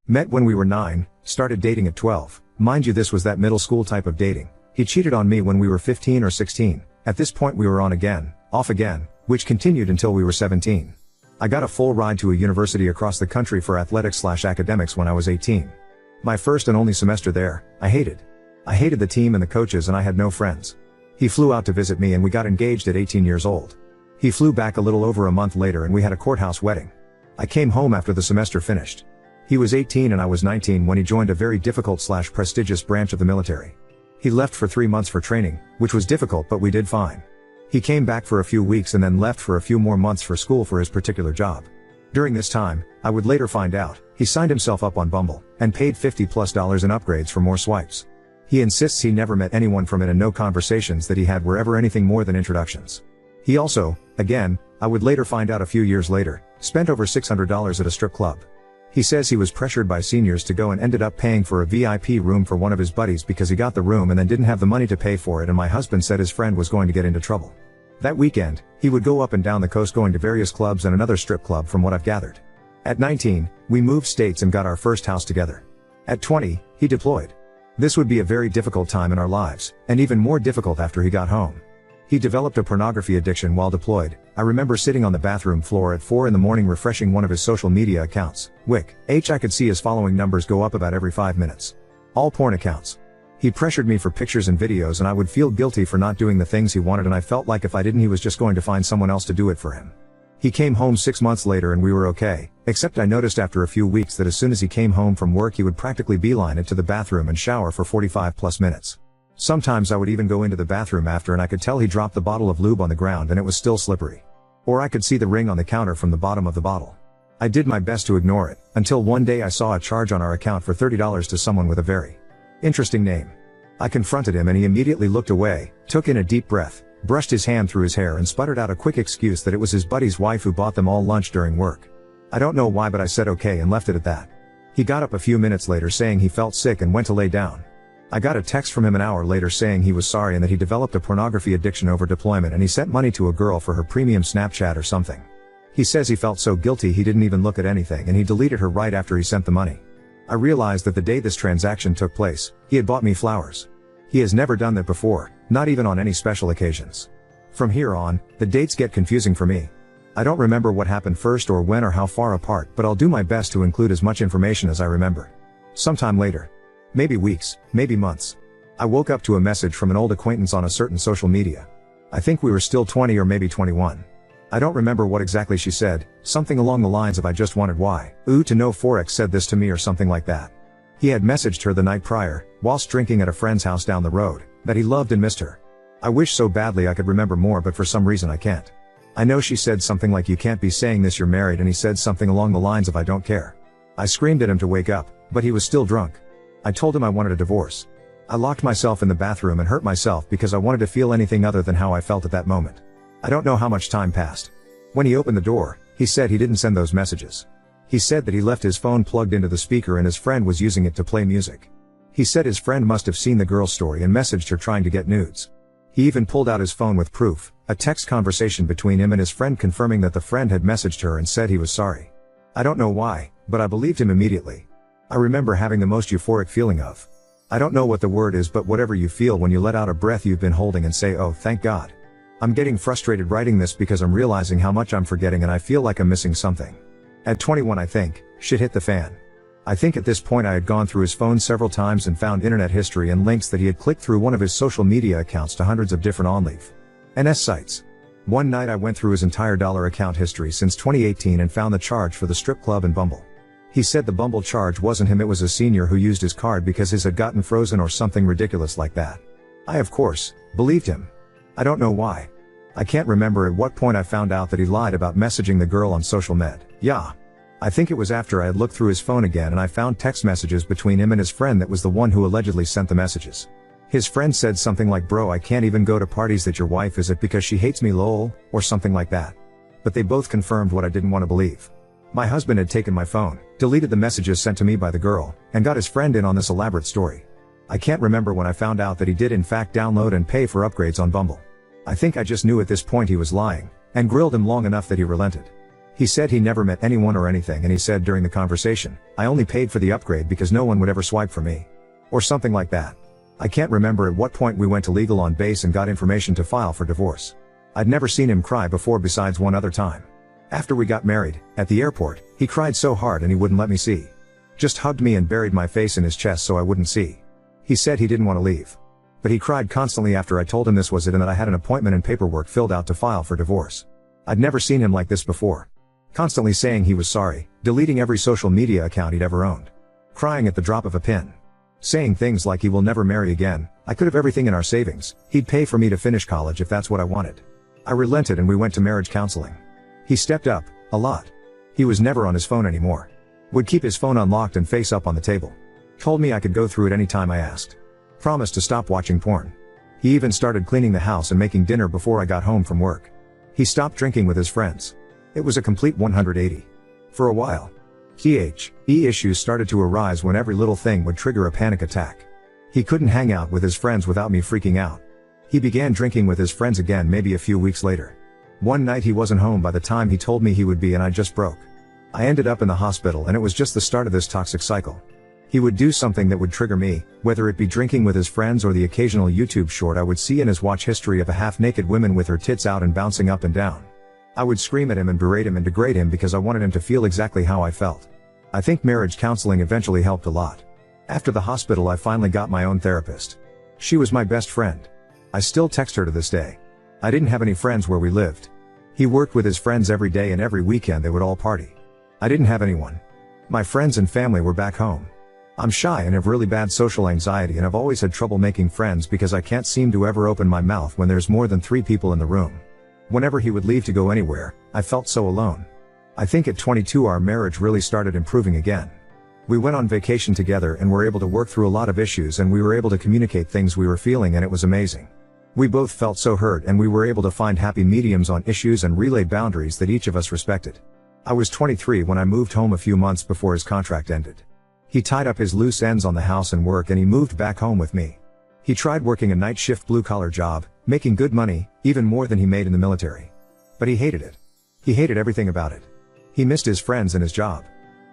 Met when we were 9, started dating at 12. Mind you, this was that middle school type of dating. He cheated on me when we were 15 or 16. At this point we were on again, off again, which continued until we were 17. I got a full ride to a university across the country for athletics/academics when I was 18. My first and only semester there, I hated the team and the coaches, and I had no friends. He flew out to visit me and we got engaged at 18 years old. He flew back a little over a month later and we had a courthouse wedding. I came home after the semester finished. He was 18 and I was 19 when he joined a very difficult/prestigious branch of the military. He left for 3 months for training, which was difficult, but we did fine. He came back for a few weeks and then left for a few more months for school for his particular job. During this time, I would later find out, he signed himself up on Bumble, and paid $50+ in upgrades for more swipes. He insists he never met anyone from it and no conversations that he had were ever anything more than introductions. He also, again, I would later find out a few years later, spent over $600 at a strip club. He says he was pressured by seniors to go and ended up paying for a VIP room for one of his buddies because he got the room and then didn't have the money to pay for it, and my husband said his friend was going to get into trouble. That weekend, he would go up and down the coast going to various clubs and another strip club from what I've gathered. At 19, we moved states and got our first house together. At 20, he deployed. This would be a very difficult time in our lives, and even more difficult after he got home. He developed a pornography addiction while deployed. I remember sitting on the bathroom floor at 4 in the morning refreshing one of his social media accounts. I could see his following numbers go up about every 5 minutes. All porn accounts. He pressured me for pictures and videos and I would feel guilty for not doing the things he wanted, and I felt like if I didn't he was just going to find someone else to do it for him. He came home 6 months later and we were okay, except I noticed after a few weeks that as soon as he came home from work he would practically beeline it to the bathroom and shower for 45+ minutes. Sometimes I would even go into the bathroom after and I could tell he dropped the bottle of lube on the ground and it was still slippery. Or I could see the ring on the counter from the bottom of the bottle. I did my best to ignore it, until one day I saw a charge on our account for $30 to someone with a very interesting name. I confronted him and he immediately looked away, took in a deep breath, brushed his hand through his hair and sputtered out a quick excuse that it was his buddy's wife who bought them all lunch during work. I don't know why, but I said okay and left it at that. He got up a few minutes later saying he felt sick and went to lay down. I got a text from him an hour later saying he was sorry and that he developed a pornography addiction over deployment and he sent money to a girl for her premium Snapchat or something. He says he felt so guilty he didn't even look at anything and he deleted her right after he sent the money. I realized that the day this transaction took place, he had bought me flowers. He has never done that before, not even on any special occasions. From here on, the dates get confusing for me. I don't remember what happened first or when or how far apart, but I'll do my best to include as much information as I remember. Sometime later. Maybe weeks, maybe months. I woke up to a message from an old acquaintance on a certain social media. I think we were still 20 or maybe 21. I don't remember what exactly she said, something along the lines of I just wanted to know Forex said this to me or something like that. He had messaged her the night prior, whilst drinking at a friend's house down the road, that he loved and missed her. I wish so badly I could remember more, but for some reason I can't. I know she said something like you can't be saying this, you're married, and he said something along the lines of I don't care. I screamed at him to wake up, but he was still drunk. I told him I wanted a divorce. I locked myself in the bathroom and hurt myself because I wanted to feel anything other than how I felt at that moment. I don't know how much time passed. When he opened the door, he said he didn't send those messages. He said that he left his phone plugged into the speaker and his friend was using it to play music. He said his friend must have seen the girl's story and messaged her trying to get nudes. He even pulled out his phone with proof, a text conversation between him and his friend confirming that the friend had messaged her and said he was sorry. I don't know why, but I believed him immediately. I remember having the most euphoric feeling of, I don't know what the word is, but whatever you feel when you let out a breath you've been holding and say, oh thank God. I'm getting frustrated writing this because I'm realizing how much I'm forgetting and I feel like I'm missing something. At 21 I think, shit hit the fan. I think at this point I had gone through his phone several times and found internet history and links that he had clicked through one of his social media accounts to hundreds of different OnlyFans sites. One night I went through his entire dollar account history since 2018 and found the charge for the strip club and Bumble. He said the Bumble charge wasn't him, it was a senior who used his card because his had gotten frozen or something ridiculous like that. I of course, believed him. I don't know why. I can't remember at what point I found out that he lied about messaging the girl on social med. Yeah. I think it was after I had looked through his phone again and I found text messages between him and his friend that was the one who allegedly sent the messages. His friend said something like, bro, I can't even go to parties that your wife is at because she hates me lol, or something like that. But they both confirmed what I didn't want to believe. My husband had taken my phone, deleted the messages sent to me by the girl, and got his friend in on this elaborate story. I can't remember when I found out that he did in fact download and pay for upgrades on Bumble. I think I just knew at this point he was lying, and grilled him long enough that he relented. He said he never met anyone or anything, and he said during the conversation, "I only paid for the upgrade because no one would ever swipe for me." Or something like that. I can't remember at what point we went to legal on base and got information to file for divorce. I'd never seen him cry before besides one other time. After we got married, at the airport, he cried so hard and he wouldn't let me see. Just hugged me and buried my face in his chest so I wouldn't see. He said he didn't want to leave. But he cried constantly after I told him this was it and that I had an appointment and paperwork filled out to file for divorce. I'd never seen him like this before. Constantly saying he was sorry, deleting every social media account he'd ever owned. Crying at the drop of a pin. Saying things like he will never marry again, I could have everything in our savings, he'd pay for me to finish college if that's what I wanted. I relented and we went to marriage counseling. He stepped up, a lot. He was never on his phone anymore. Would keep his phone unlocked and face up on the table. Told me I could go through it any time I asked. Promised to stop watching porn. He even started cleaning the house and making dinner before I got home from work. He stopped drinking with his friends. It was a complete 180. For a while. Issues started to arise when every little thing would trigger a panic attack. He couldn't hang out with his friends without me freaking out. He began drinking with his friends again maybe a few weeks later. One night he wasn't home by the time he told me he would be and I just broke. I ended up in the hospital and it was just the start of this toxic cycle. He would do something that would trigger me, whether it be drinking with his friends or the occasional YouTube short I would see in his watch history of a half-naked woman with her tits out and bouncing up and down. I would scream at him and berate him and degrade him because I wanted him to feel exactly how I felt. I think marriage counseling eventually helped a lot. After the hospital I finally got my own therapist. She was my best friend. I still text her to this day. I didn't have any friends where we lived. He worked with his friends every day and every weekend they would all party. I didn't have anyone. My friends and family were back home. I'm shy and have really bad social anxiety and I've always had trouble making friends because I can't seem to ever open my mouth when there's more than 3 people in the room. Whenever he would leave to go anywhere, I felt so alone. I think at 22 our marriage really started improving again. We went on vacation together and were able to work through a lot of issues and we were able to communicate things we were feeling and it was amazing. We both felt so hurt and we were able to find happy mediums on issues and relay boundaries that each of us respected. I was 23 when I moved home a few months before his contract ended. He tied up his loose ends on the house and work and he moved back home with me. He tried working a night shift blue-collar job, making good money, even more than he made in the military. But he hated it. He hated everything about it. He missed his friends and his job.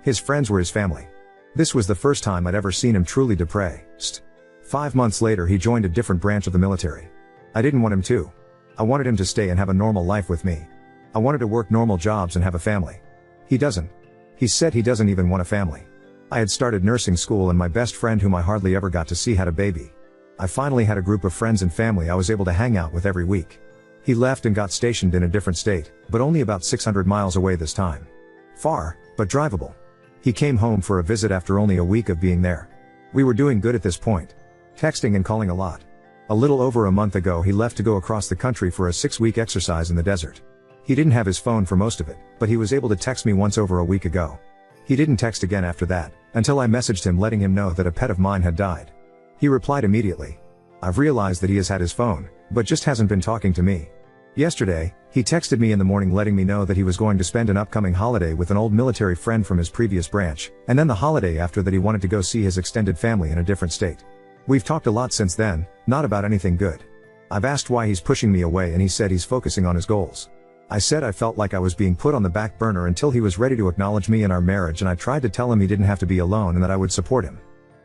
His friends were his family. This was the first time I'd ever seen him truly depressed. 5 months later he joined a different branch of the military. I didn't want him to. I wanted him to stay and have a normal life with me. I wanted to work normal jobs and have a family. He doesn't. He said he doesn't even want a family. I had started nursing school and my best friend whom I hardly ever got to see had a baby. I finally had a group of friends and family I was able to hang out with every week. He left and got stationed in a different state, but only about 600 miles away this time. Far, but drivable. He came home for a visit after only a week of being there. We were doing good at this point. Texting and calling a lot. A little over a month ago he left to go across the country for a 6-week exercise in the desert. He didn't have his phone for most of it, but he was able to text me once over a week ago. He didn't text again after that, until I messaged him letting him know that a pet of mine had died. He replied immediately. I've realized that he has had his phone, but just hasn't been talking to me. Yesterday, he texted me in the morning letting me know that he was going to spend an upcoming holiday with an old military friend from his previous branch, and then the holiday after that he wanted to go see his extended family in a different state. We've talked a lot since then, not about anything good. I've asked why he's pushing me away and he said he's focusing on his goals. I said I felt like I was being put on the back burner until he was ready to acknowledge me and our marriage, and I tried to tell him he didn't have to be alone and that I would support him.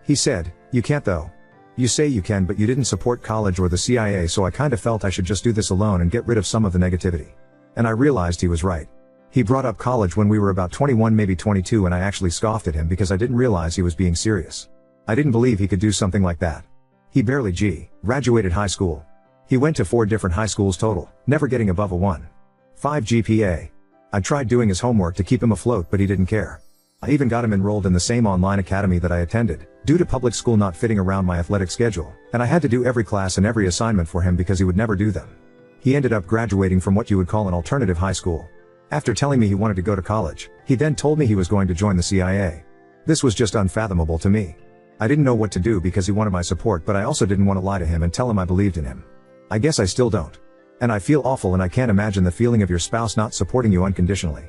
He said, "You can't though. You say you can but you didn't support college or the CIA, so I kinda felt I should just do this alone and get rid of some of the negativity." And I realized he was right. He brought up college when we were about 21 maybe 22 and I actually scoffed at him because I didn't realize he was being serious. I didn't believe he could do something like that. He barely graduated high school. He went to 4 different high schools total, never getting above a 1.5 GPA. I tried doing his homework to keep him afloat but he didn't care. I even got him enrolled in the same online academy that I attended, due to public school not fitting around my athletic schedule, and I had to do every class and every assignment for him because he would never do them. He ended up graduating from what you would call an alternative high school. After telling me he wanted to go to college, he then told me he was going to join the CIA. This was just unfathomable to me. I didn't know what to do because he wanted my support, but I also didn't want to lie to him and tell him I believed in him. I guess I still don't. And I feel awful and I can't imagine the feeling of your spouse not supporting you unconditionally.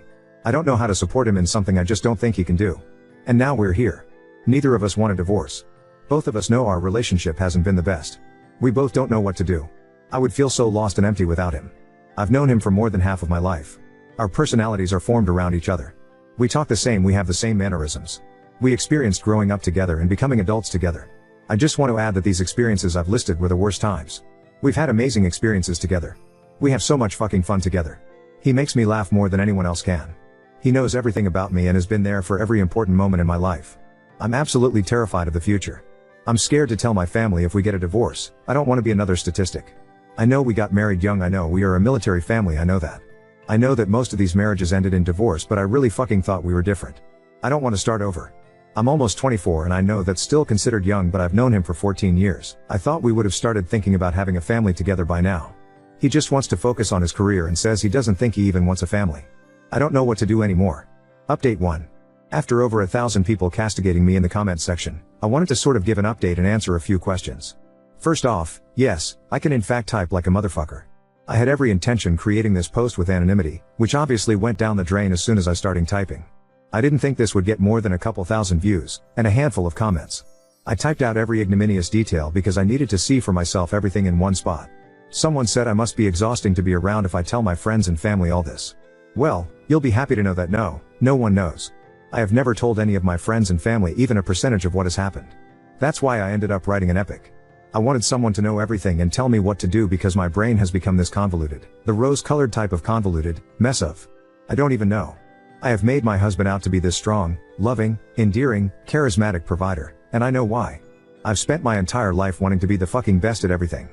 I don't know how to support him in something I just don't think he can do. And now we're here. Neither of us want a divorce. Both of us know our relationship hasn't been the best. We both don't know what to do. I would feel so lost and empty without him. I've known him for more than half of my life. Our personalities are formed around each other. We talk the same, we have the same mannerisms. We experienced growing up together and becoming adults together. I just want to add that these experiences I've listed were the worst times. We've had amazing experiences together. We have so much fucking fun together. He makes me laugh more than anyone else can. He knows everything about me and has been there for every important moment in my life. I'm absolutely terrified of the future. I'm scared to tell my family if we get a divorce. I don't want to be another statistic. I know we got married young, I know we are a military family, I know that. I know that most of these marriages ended in divorce, but I really fucking thought we were different. I don't want to start over. I'm almost 24 and I know that's still considered young, but I've known him for 14 years. I thought we would have started thinking about having a family together by now. He just wants to focus on his career and says he doesn't think he even wants a family. I don't know what to do anymore. Update 1. After over 1,000 people castigating me in the comment section, I wanted to sort of give an update and answer a few questions. First off, yes, I can in fact type like a motherfucker. I had every intention creating this post with anonymity, which obviously went down the drain as soon as I started typing. I didn't think this would get more than a couple thousand views, and a handful of comments. I typed out every ignominious detail because I needed to see for myself everything in one spot. Someone said I must be exhausting to be around if I tell my friends and family all this. Well, you'll be happy to know that no one knows. I have never told any of my friends and family even a percentage of what has happened. That's why I ended up writing an epic. I wanted someone to know everything and tell me what to do because my brain has become this convoluted, the rose-colored type of convoluted, mess of. I don't even know. I have made my husband out to be this strong, loving, endearing, charismatic provider, and I know why. I've spent my entire life wanting to be the fucking best at everything.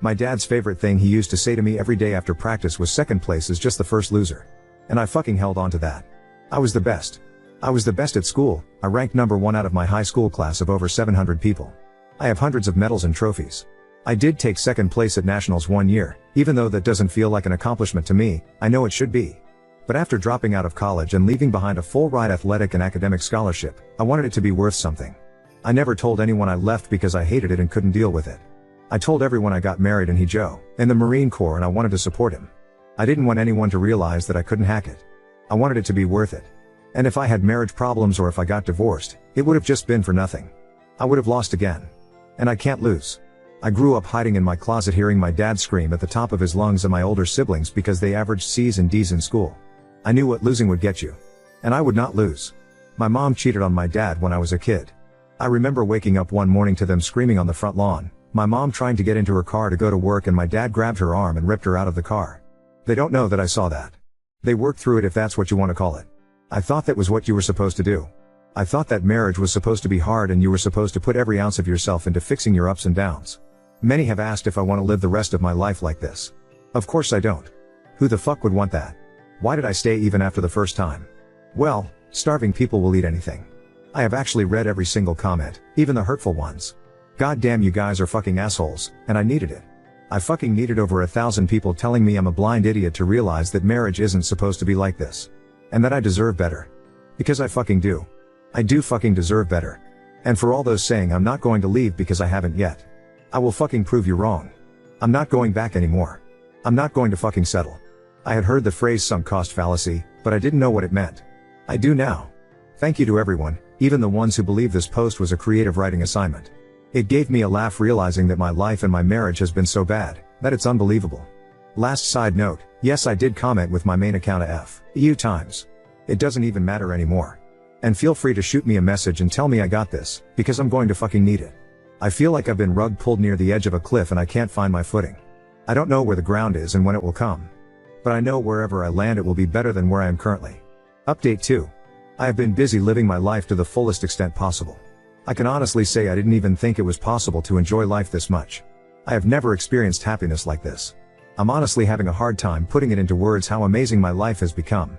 My dad's favorite thing he used to say to me every day after practice was second place is just the first loser. And I fucking held on to that. I was the best. I was the best at school. I ranked number 1 out of my high school class of over 700 people. I have hundreds of medals and trophies. I did take second place at nationals one year, even though that doesn't feel like an accomplishment to me, I know it should be. But after dropping out of college and leaving behind a full-ride athletic and academic scholarship, I wanted it to be worth something. I never told anyone I left because I hated it and couldn't deal with it. I told everyone I got married and he Joe, in the Marine Corps, and I wanted to support him. I didn't want anyone to realize that I couldn't hack it. I wanted it to be worth it. And if I had marriage problems or if I got divorced, it would have just been for nothing. I would have lost again. And I can't lose. I grew up hiding in my closet hearing my dad scream at the top of his lungs at my older siblings because they averaged C's and D's in school. I knew what losing would get you. And I would not lose. My mom cheated on my dad when I was a kid. I remember waking up one morning to them screaming on the front lawn, my mom trying to get into her car to go to work, and my dad grabbed her arm and ripped her out of the car. They don't know that I saw that. They worked through it, if that's what you want to call it. I thought that was what you were supposed to do. I thought that marriage was supposed to be hard and you were supposed to put every ounce of yourself into fixing your ups and downs. Many have asked if I want to live the rest of my life like this. Of course I don't. Who the fuck would want that? Why did I stay even after the first time? Well, starving people will eat anything. I have actually read every single comment, even the hurtful ones. God damn, you guys are fucking assholes, and I needed it. I fucking needed over 1,000 people telling me I'm a blind idiot to realize that marriage isn't supposed to be like this. And that I deserve better. Because I fucking do. I do fucking deserve better. And for all those saying I'm not going to leave because I haven't yet. I will fucking prove you wrong. I'm not going back anymore. I'm not going to fucking settle. I had heard the phrase sunk cost fallacy, but I didn't know what it meant. I do now. Thank you to everyone, even the ones who believe this post was a creative writing assignment. It gave me a laugh realizing that my life and my marriage has been so bad, that it's unbelievable. Last side note, yes, I did comment with my main account a few times. It doesn't even matter anymore. And feel free to shoot me a message and tell me I got this, because I'm going to fucking need it. I feel like I've been rug pulled near the edge of a cliff and I can't find my footing. I don't know where the ground is and when it will come. But I know wherever I land it will be better than where I am currently. Update 2. I have been busy living my life to the fullest extent possible. I can honestly say I didn't even think it was possible to enjoy life this much. I have never experienced happiness like this. I'm honestly having a hard time putting it into words how amazing my life has become.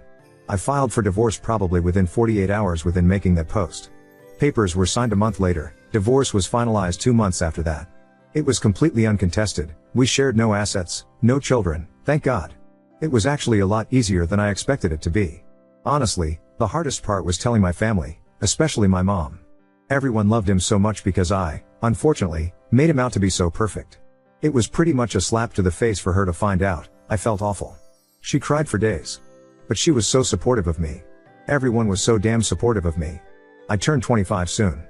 I filed for divorce probably within 48 hours within making that post. Papers were signed a month later, divorce was finalized 2 months after that. It was completely uncontested, we shared no assets, no children, thank God. It was actually a lot easier than I expected it to be. Honestly, the hardest part was telling my family, especially my mom. Everyone loved him so much because I, unfortunately, made him out to be so perfect. It was pretty much a slap to the face for her to find out. I felt awful. She cried for days. But she was so supportive of me. Everyone was so damn supportive of me. I turned 25 soon.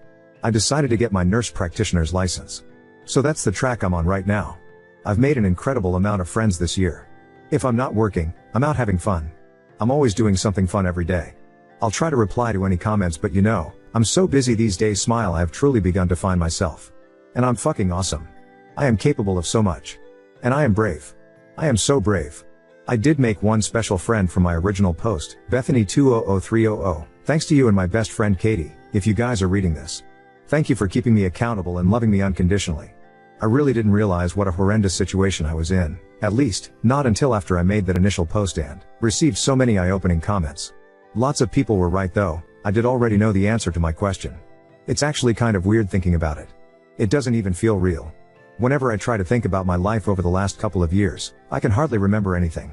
I decided to get my nurse practitioner's license. So that's the track I'm on right now. I've made an incredible amount of friends this year. If I'm not working, I'm out having fun. I'm always doing something fun every day. I'll try to reply to any comments, but you know, I'm so busy these days. Smile. I have truly begun to find myself. And I'm fucking awesome. I am capable of so much. And I am brave. I am so brave. I did make one special friend from my original post, Bethany200300. Thanks to you and my best friend Katie, if you guys are reading this. Thank you for keeping me accountable and loving me unconditionally. I really didn't realize what a horrendous situation I was in, at least, not until after I made that initial post and received so many eye-opening comments. Lots of people were right though, I did already know the answer to my question. It's actually kind of weird thinking about it. It doesn't even feel real. Whenever I try to think about my life over the last couple of years, I can hardly remember anything.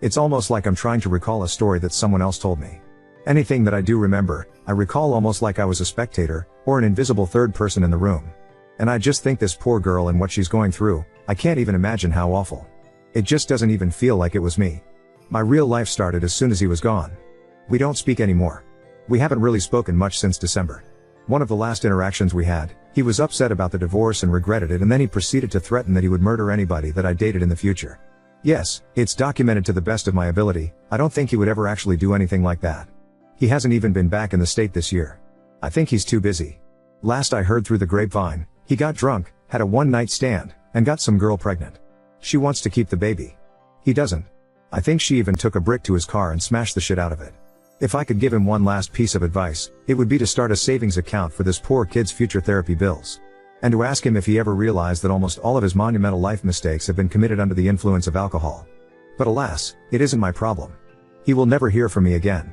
It's almost like I'm trying to recall a story that someone else told me. Anything that I do remember, I recall almost like I was a spectator, or an invisible third person in the room. And I just think this poor girl and what she's going through, I can't even imagine how awful. It just doesn't even feel like it was me. My real life started as soon as he was gone. We don't speak anymore. We haven't really spoken much since December. One of the last interactions we had, he was upset about the divorce and regretted it, and then he proceeded to threaten that he would murder anybody that I dated in the future. Yes, it's documented to the best of my ability. I don't think he would ever actually do anything like that. He hasn't even been back in the state this year. I think he's too busy. Last I heard through the grapevine, he got drunk, had a one-night stand, and got some girl pregnant. She wants to keep the baby. He doesn't. I think she even took a brick to his car and smashed the shit out of it. If I could give him one last piece of advice, it would be to start a savings account for this poor kid's future therapy bills. And to ask him if he ever realized that almost all of his monumental life mistakes have been committed under the influence of alcohol. But alas, it isn't my problem. He will never hear from me again.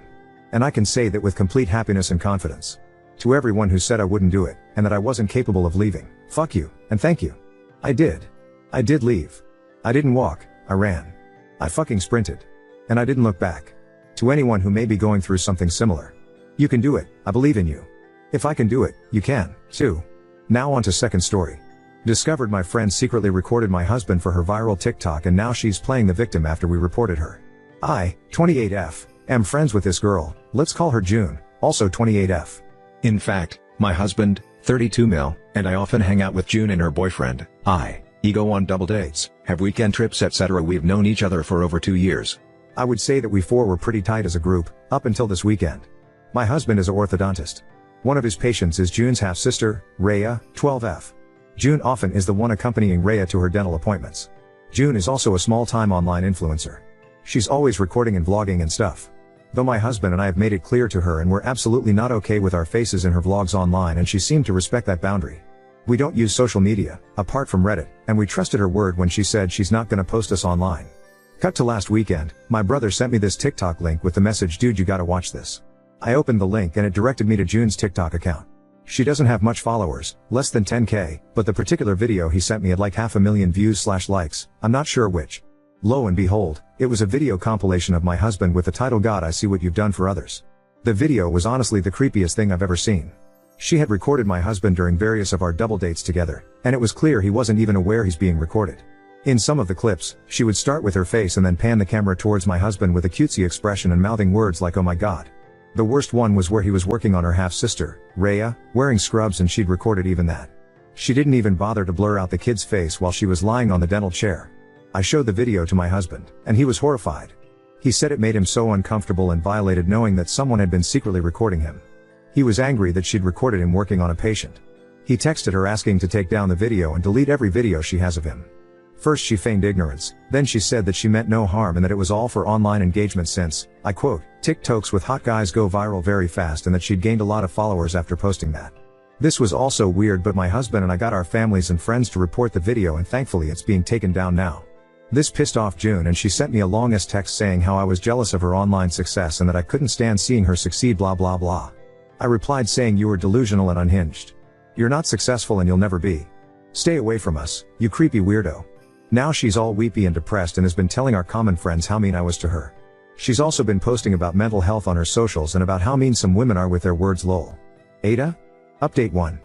And I can say that with complete happiness and confidence. To everyone who said I wouldn't do it, and that I wasn't capable of leaving, fuck you, and thank you. I did. I did leave. I didn't walk, I ran. I fucking sprinted. And I didn't look back. To anyone who may be going through something similar. You can do it, I believe in you. If I can do it, you can, too. Now on to second story. Discovered my friend secretly recorded my husband for her viral TikTok, and now she's playing the victim after we reported her. I, 28F, am friends with this girl, let's call her June, also 28F. In fact, my husband, 32 mil, and I often hang out with June and her boyfriend, go on double dates, have weekend trips, etc. We've known each other for over 2 years. I would say that we four were pretty tight as a group, up until this weekend. My husband is an orthodontist. One of his patients is June's half-sister, Rhea, 12F. June often is the one accompanying Rhea to her dental appointments. June is also a small-time online influencer. She's always recording and vlogging and stuff. Though my husband and I have made it clear to her and we're absolutely not okay with our faces in her vlogs online, and she seemed to respect that boundary. We don't use social media, apart from Reddit, and we trusted her word when she said she's not gonna post us online. Cut to last weekend, my brother sent me this TikTok link with the message, dude, you gotta watch this. I opened the link and it directed me to June's TikTok account. She doesn't have much followers, less than 10K, but the particular video he sent me had like 500,000 views/likes, I'm not sure which. Lo and behold, it was a video compilation of my husband with the title God, I See What You've Done for Others. The video was honestly the creepiest thing I've ever seen. She had recorded my husband during various of our double dates together, and it was clear he wasn't even aware he's being recorded. In some of the clips, she would start with her face and then pan the camera towards my husband with a cutesy expression and mouthing words like, oh my god. The worst one was where he was working on her half-sister, Rhea, wearing scrubs, and she'd recorded even that. She didn't even bother to blur out the kid's face while she was lying on the dental chair. I showed the video to my husband, and he was horrified. He said it made him so uncomfortable and violated knowing that someone had been secretly recording him. He was angry that she'd recorded him working on a patient. He texted her asking to take down the video and delete every video she has of him. First she feigned ignorance, then she said that she meant no harm and that it was all for online engagement since, I quote, TikToks with hot guys go viral very fast, and that she'd gained a lot of followers after posting that. This was also weird, but my husband and I got our families and friends to report the video, and thankfully it's being taken down now. This pissed off June, and she sent me a long-ass text saying how I was jealous of her online success and that I couldn't stand seeing her succeed, blah blah blah. I replied saying, you are delusional and unhinged. You're not successful and you'll never be. Stay away from us, you creepy weirdo. Now she's all weepy and depressed and has been telling our common friends how mean I was to her. She's also been posting about mental health on her socials and about how mean some women are with their words, lol. Ada? Update 1.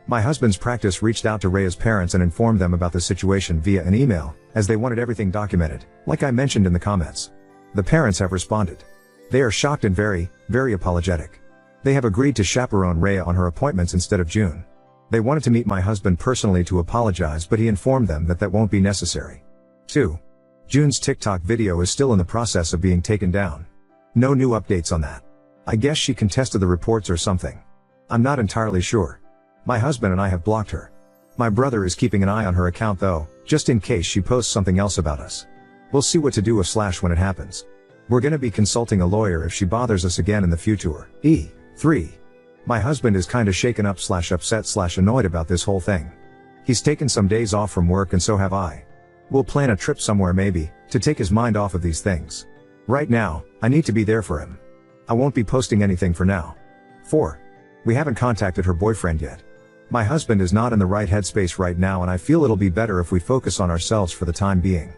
My husband's practice reached out to Rhea's parents and informed them about the situation via an email, as they wanted everything documented, like I mentioned in the comments. The parents have responded. They are shocked and very, very apologetic. They have agreed to chaperone Rhea on her appointments instead of June. They wanted to meet my husband personally to apologize, but he informed them that that won't be necessary. 2. June's TikTok video is still in the process of being taken down. No new updates on that. I guess she contested the reports or something. I'm not entirely sure. My husband and I have blocked her. My brother is keeping an eye on her account though, just in case she posts something else about us. We'll see what to do with Slash when it happens. We're gonna be consulting a lawyer if she bothers us again in the future. 3. My husband is kinda shaken up / upset / annoyed about this whole thing. He's taken some days off from work and so have I. We'll plan a trip somewhere maybe, to take his mind off of these things. Right now, I need to be there for him. I won't be posting anything for now. 4. We haven't contacted her boyfriend yet. My husband is not in the right headspace right now and I feel it'll be better if we focus on ourselves for the time being.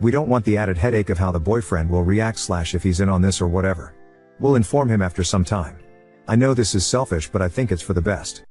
We don't want the added headache of how the boyfriend will react / if he's in on this or whatever. We'll inform him after some time. I know this is selfish but I think it's for the best.